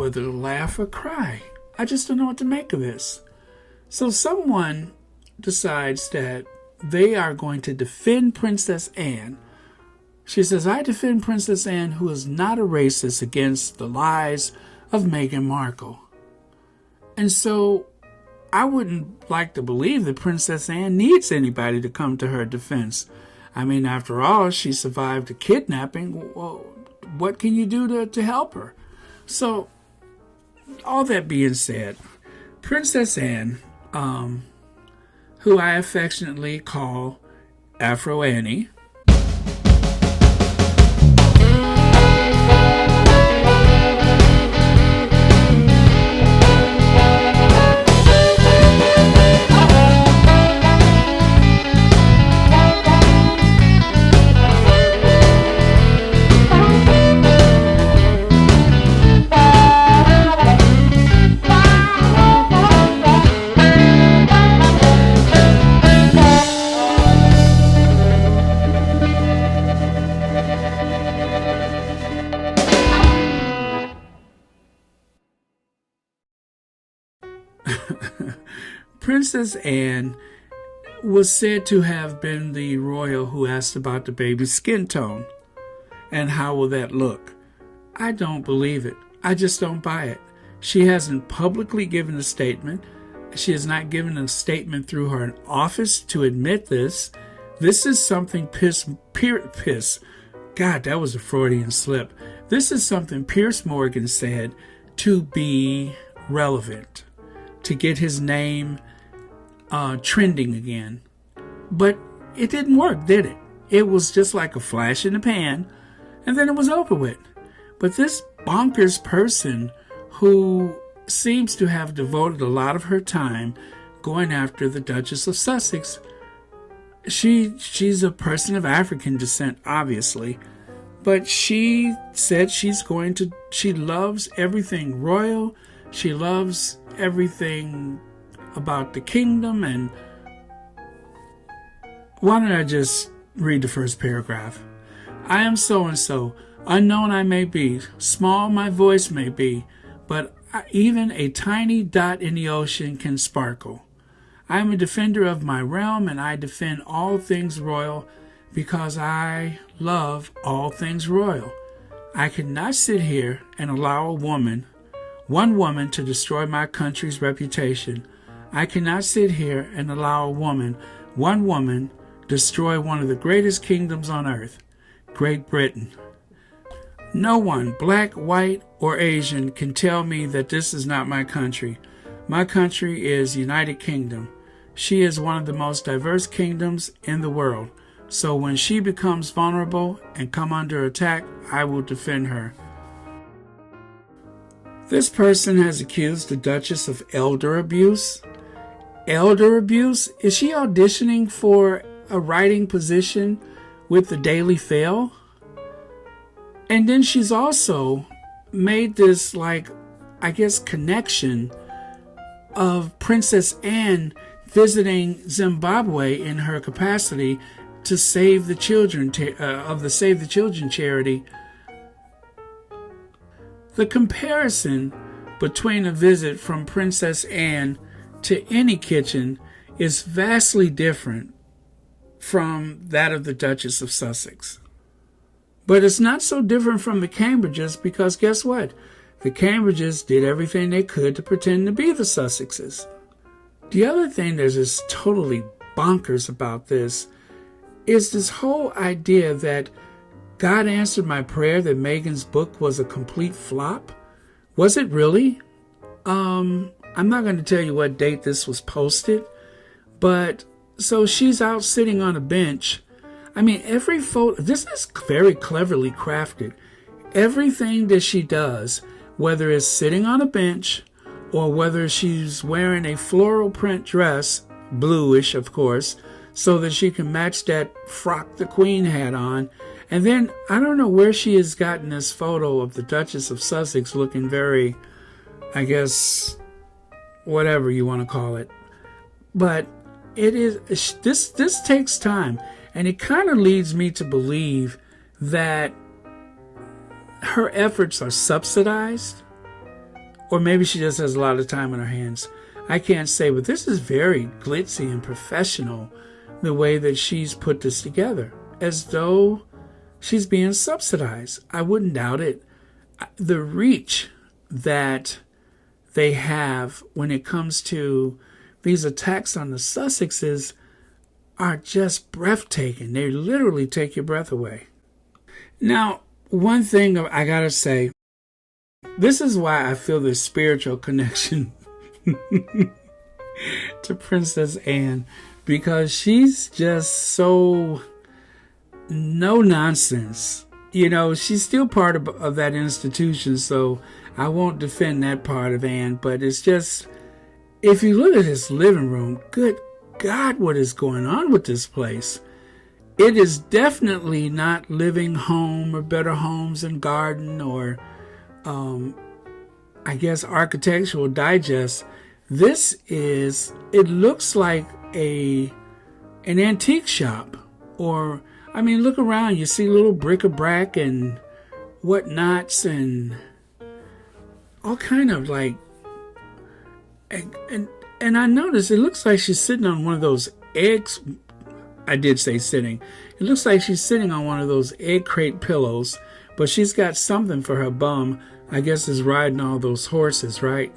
whether to laugh or cry. I just don't know what to make of this. So someone decides that they are going to defend Princess Anne. She says, I defend Princess Anne, who is not a racist, against the lies of Meghan Markle. And so I wouldn't like to believe that Princess Anne needs anybody to come to her defense. I mean, after all, she survived a kidnapping. Well, what can you do to help her? So, all that being said, Princess Anne, who I affectionately call AFRO Annie, Princess Anne was said to have been the royal who asked about the baby's skin tone and how will that look. I don't believe it. I just don't buy it. She hasn't publicly given a statement. She has not given a statement through her office to admit this. This is something God, that was a Freudian slip. This is something Piers Morgan said to be relevant, to get his name trending again. But it didn't work, did it? It was just like a flash in the pan, and then it was over with. But this bonkers person who seems to have devoted a lot of her time going after the Duchess of Sussex, she's a person of African descent, obviously, but she said she loves everything royal. She loves everything about the kingdom. And why don't I just read the first paragraph? I am so-and-so. Unknown I may be, small my voice may be, but even a tiny dot in the ocean can sparkle. I am a defender of my realm, and I defend all things royal because I love all things royal. I cannot sit here and allow one woman to destroy my country's reputation. I cannot sit here and allow one woman, destroy one of the greatest kingdoms on earth, Great Britain. No one, black, white, or Asian, can tell me that this is not my country. My country is United Kingdom. She is one of the most diverse kingdoms in the world. So when she becomes vulnerable and come under attack, I will defend her. This person has accused the Duchess of elder abuse. Elder abuse? Is she auditioning for a writing position with the Daily Fail? And then she's also made this, connection of Princess Anne visiting Zimbabwe in her capacity to save the children of the Save the Children charity. The comparison between a visit from Princess Anne to any kitchen is vastly different from that of the Duchess of Sussex. But it's not so different from the Cambridges, because guess what? The Cambridges did everything they could to pretend to be the Sussexes. The other thing that is totally bonkers about this is this whole idea that God answered my prayer that Meghan's book was a complete flop. Was it really? I'm not going to tell you what date this was posted, but so she's out sitting on a bench. I mean, every photo, this is very cleverly crafted. Everything that she does, whether it's sitting on a bench or whether she's wearing a floral print dress, bluish, of course, so that she can match that frock the Queen had on. And then I don't know where she has gotten this photo of the Duchess of Sussex looking very, I guess, whatever you want to call it. But it is this takes time, and it kind of leads me to believe that her efforts are subsidized. Or maybe she just has a lot of time on her hands. I can't say, but this is very glitzy and professional, the way that she's put this together, as though she's being subsidized. I wouldn't doubt it. The reach that they have when it comes to these attacks on the Sussexes are just breathtaking. They literally take your breath away. Now, one thing I gotta say, this is why I feel this spiritual connection to Princess Anne, because she's just so no nonsense. You know, she's still part of that institution, so I won't defend that part of Anne, but it's just, if you look at his living room, good God, what is going on with this place? It is definitely not Living Home or Better Homes and Garden or, I guess, Architectural Digest. This is, it looks like an antique shop. Or, I mean, look around. You see little bric-a-brac and whatnots and all kind of like, and I noticed it looks like she's sitting on one of those eggs. I did say sitting. It looks like she's sitting on one of those egg crate pillows, but she's got something for her bum. I guess is riding all those horses, right?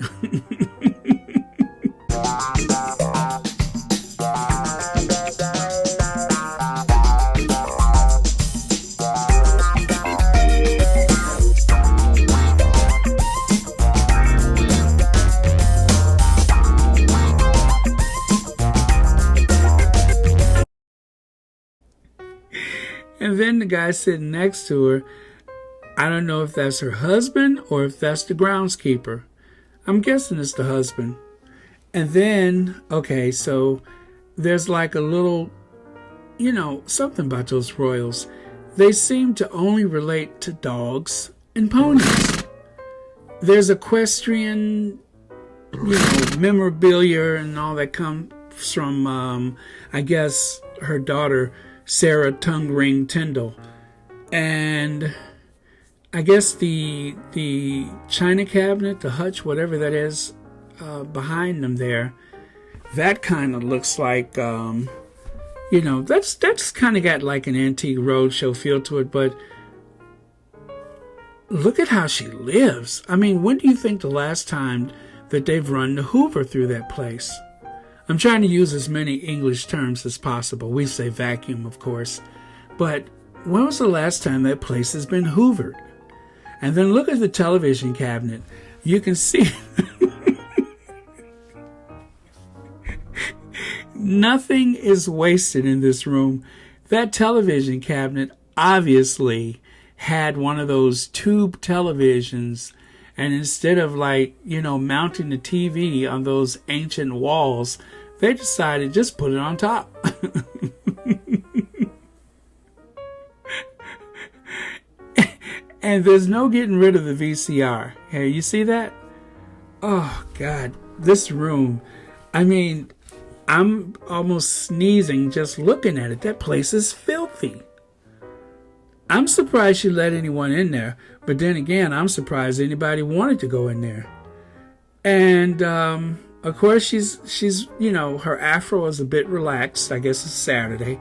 And then the guy sitting next to her, I don't know if that's her husband or if that's the groundskeeper. I'm guessing it's the husband. And then, okay, so there's like a little, you know, something about those royals. They seem to only relate to dogs and ponies. There's equestrian, you know, memorabilia and all that comes from, I guess, her daughter, Sarah Tongue Ring Tyndall. And I guess the china cabinet, the hutch, whatever that is, behind them there, that kind of looks like, you know, that's kind of got like an antique roadshow feel to it. But look at how she lives. I mean, when do you think the last time that they've run the Hoover through that place? I'm trying to use as many English terms as possible. We say vacuum, of course. But when was the last time that place has been hoovered? And then look at the television cabinet. You can see nothing is wasted in this room. That television cabinet obviously had one of those tube televisions, and instead of, like, you know, mounting the TV on those ancient walls, they decided just put it on top. And there's no getting rid of the VCR. Hey, you see that? Oh, God. This room. I mean, I'm almost sneezing just looking at it. That place is filthy. I'm surprised she let anyone in there. But then again, I'm surprised anybody wanted to go in there. And, of course, she's, you know, her afro is a bit relaxed. I guess it's Saturday.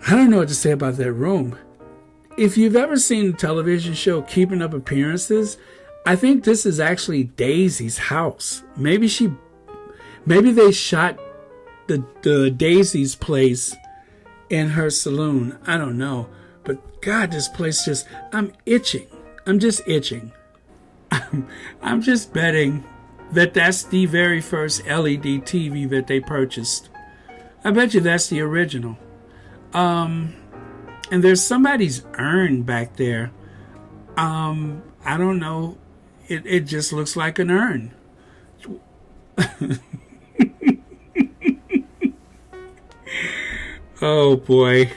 I don't know what to say about that room. If you've ever seen the television show Keeping Up Appearances, I think this is actually Daisy's house. Maybe they shot the Daisy's place in her saloon. I don't know. But God, this place just, I'm itching. I'm just itching. I'm just betting that that's the very first LED TV that they purchased. I bet you that's the original. And there's somebody's urn back there. I don't know. It just looks like an urn. Oh boy.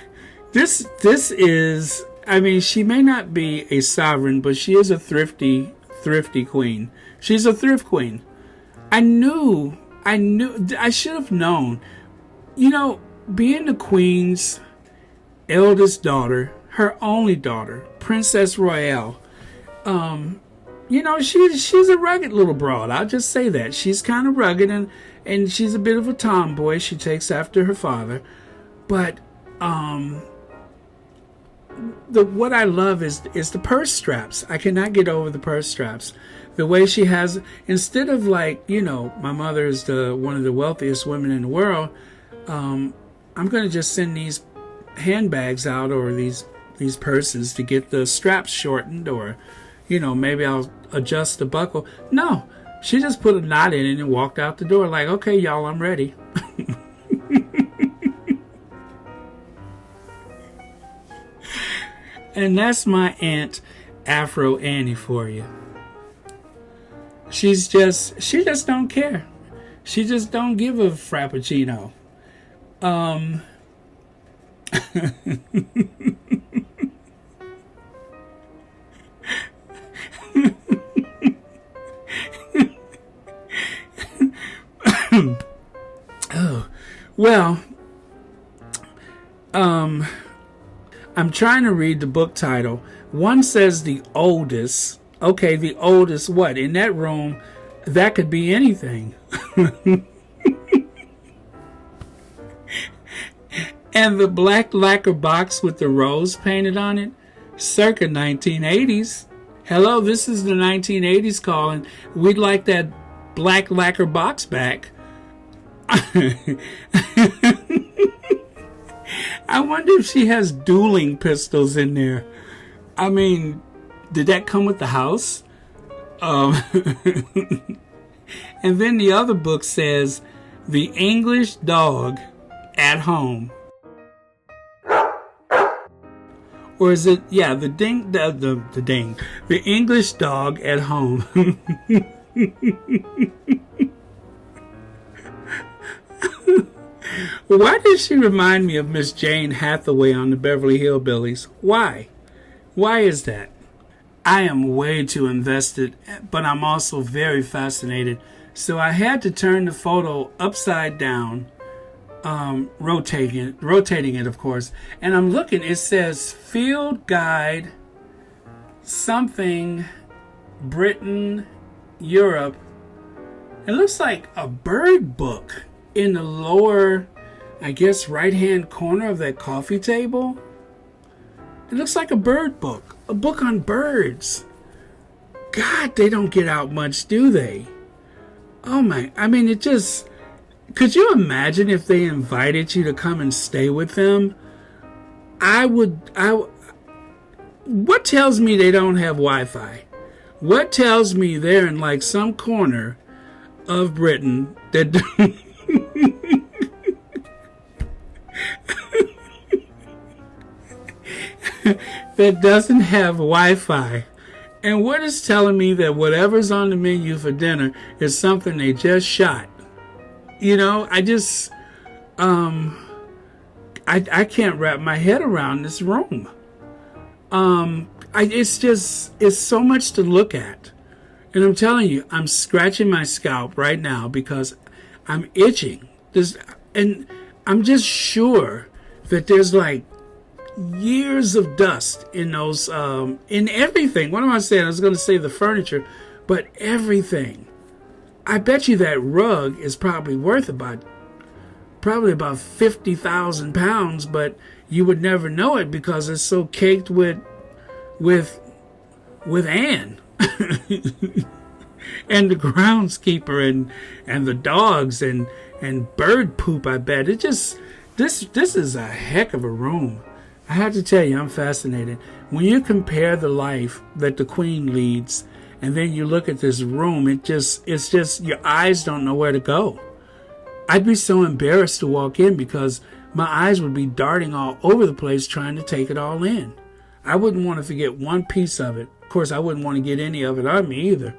This is, I mean, she may not be a sovereign, but she is a thrifty thrifty queen. She's a thrift queen. I should have known. You know, being the queen's eldest daughter, her only daughter, Princess Royale, you know, she's a rugged little broad. I'll just say that. She's kind of rugged, and she's a bit of a tomboy. She takes after her father. But what I love is the purse straps. I cannot get over the purse straps. The way she has, instead of like, you know, my mother is one of the wealthiest women in the world, I'm going to just send these handbags out, or these purses, to get the straps shortened, or, you know, maybe I'll adjust the buckle. No, she just put a knot in it and walked out the door like, okay, y'all, I'm ready. And that's my Aunt Afro Annie for you. She just don't care. She just don't give a frappuccino. Oh, well, I'm trying to read the book title. One says the oldest. Okay, the oldest what? In that room, that could be anything. And the black lacquer box with the rose painted on it, circa 1980s. Hello, this is the 1980s calling. We'd like that black lacquer box back. I wonder if she has dueling pistols in there. I mean, did that come with the house? And then the other book says, The English Dog at Home. Or is it, yeah, the English Dog at Home. Why did she remind me of Miss Jane Hathaway on the Beverly Hillbillies? Why? Why is that? I am way too invested, but I'm also very fascinated. So I had to turn the photo upside down, rotating it, of course. And I'm looking, it says Field Guide, something, Britain, Europe. It looks like a bird book in the lower, I guess, right-hand corner of that coffee table. It looks like a bird book, a book on birds. God, they don't get out much, do they? Oh my, I mean, it just, could you imagine if they invited you to come and stay with them? What tells me they don't have Wi-Fi? What tells me they're in like some corner of Britain that that doesn't have Wi-Fi? And what is telling me that whatever's on the menu for dinner is something they just shot? You know, I just, I can't wrap my head around this room. It's so much to look at. And I'm telling you, I'm scratching my scalp right now because I'm itching. And I'm just sure that there's like years of dust in those, in everything. What am I saying? I was going to say the furniture, but everything. I bet you that rug is probably worth about 50,000 pounds, but you would never know it because it's so caked with Anne. And the groundskeeper and the dogs and bird poop. I bet it just, this is a heck of a room. I have to tell you, I'm fascinated. When you compare the life that the Queen leads, and then you look at this room, it's just your eyes don't know where to go. I'd be so embarrassed to walk in because my eyes would be darting all over the place trying to take it all in. I wouldn't want to forget one piece of it. Of course, I wouldn't want to get any of it on me either.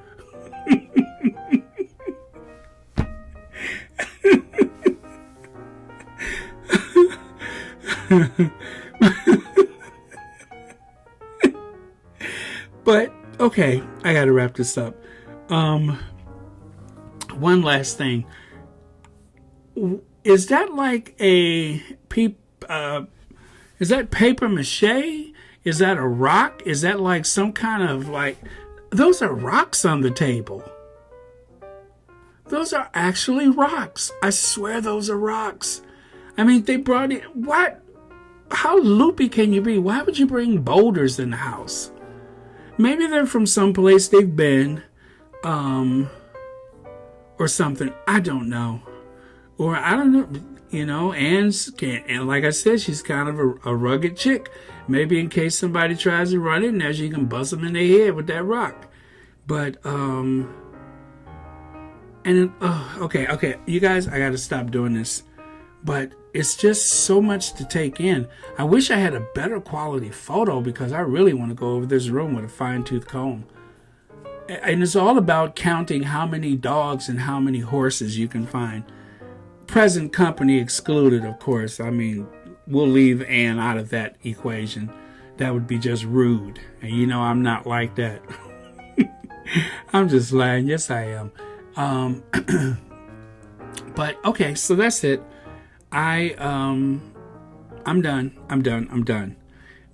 But Okay, I gotta wrap this up. Um, one last thing. Is that like a is that paper mache? Is that a rock? Is that like some kind of like, those are rocks on the table. Those are actually rocks. I swear those are rocks. I mean, they brought it. What? How loopy can you be? Why would you bring boulders in the house? Maybe they're from someplace they've been, or something. I don't know. Or I don't know. And like I said, she's kind of a rugged chick. Maybe in case somebody tries to run in there, she can bust them in their head with that rock. But, okay. You guys, I got to stop doing this. But it's just so much to take in. I wish I had a better quality photo because I really want to go over this room with a fine-tooth comb. And it's all about counting how many dogs and how many horses you can find. Present company excluded, of course. I mean, we'll leave Anne out of that equation. That would be just rude. And you know I'm not like that. I'm just lying. Yes, I am. But okay, so that's it. I'm done.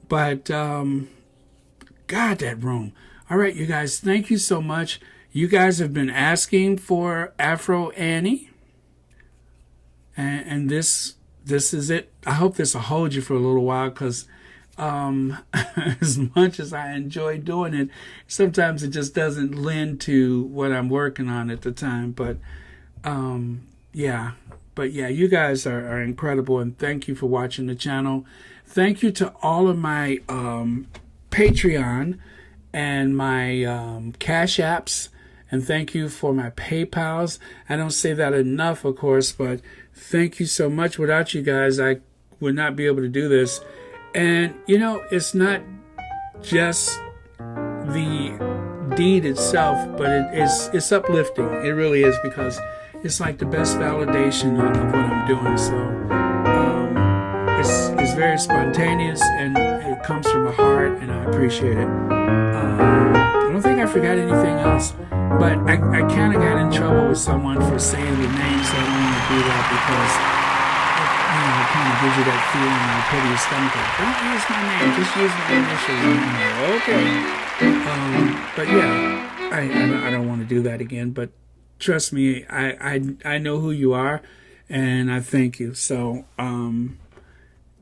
But God, that room. All right, you guys, thank you so much. You guys have been asking for Afro Annie. And this is it. I hope this will hold you for a little while because as much as I enjoy doing it, sometimes it just doesn't lend to what I'm working on at the time. But yeah, you guys are incredible, and thank you for watching the channel. Thank you to all of my Patreon and my Cash Apps, and thank you for my PayPals. I don't say that enough, of course, but thank you so much. Without you guys, I would not be able to do this. And, it's not just the deed itself, but it's uplifting. It really is, because it's like the best validation of what I'm doing. So it's very spontaneous, and it comes from the heart, and I appreciate it. I don't think I forgot anything else, but I kind of got in trouble with someone for saying the name, so I don't want to do that because it kind of gives you that feeling in the pit of your stomach. Like, don't use my name, just use my initials. Okay. But yeah, I don't want to do that again. But trust me, I know who you are, and I thank you. So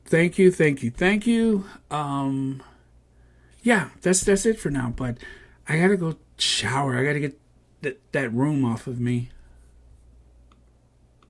thank you. Yeah, that's it for now. But I gotta go shower. I gotta get that room off of me.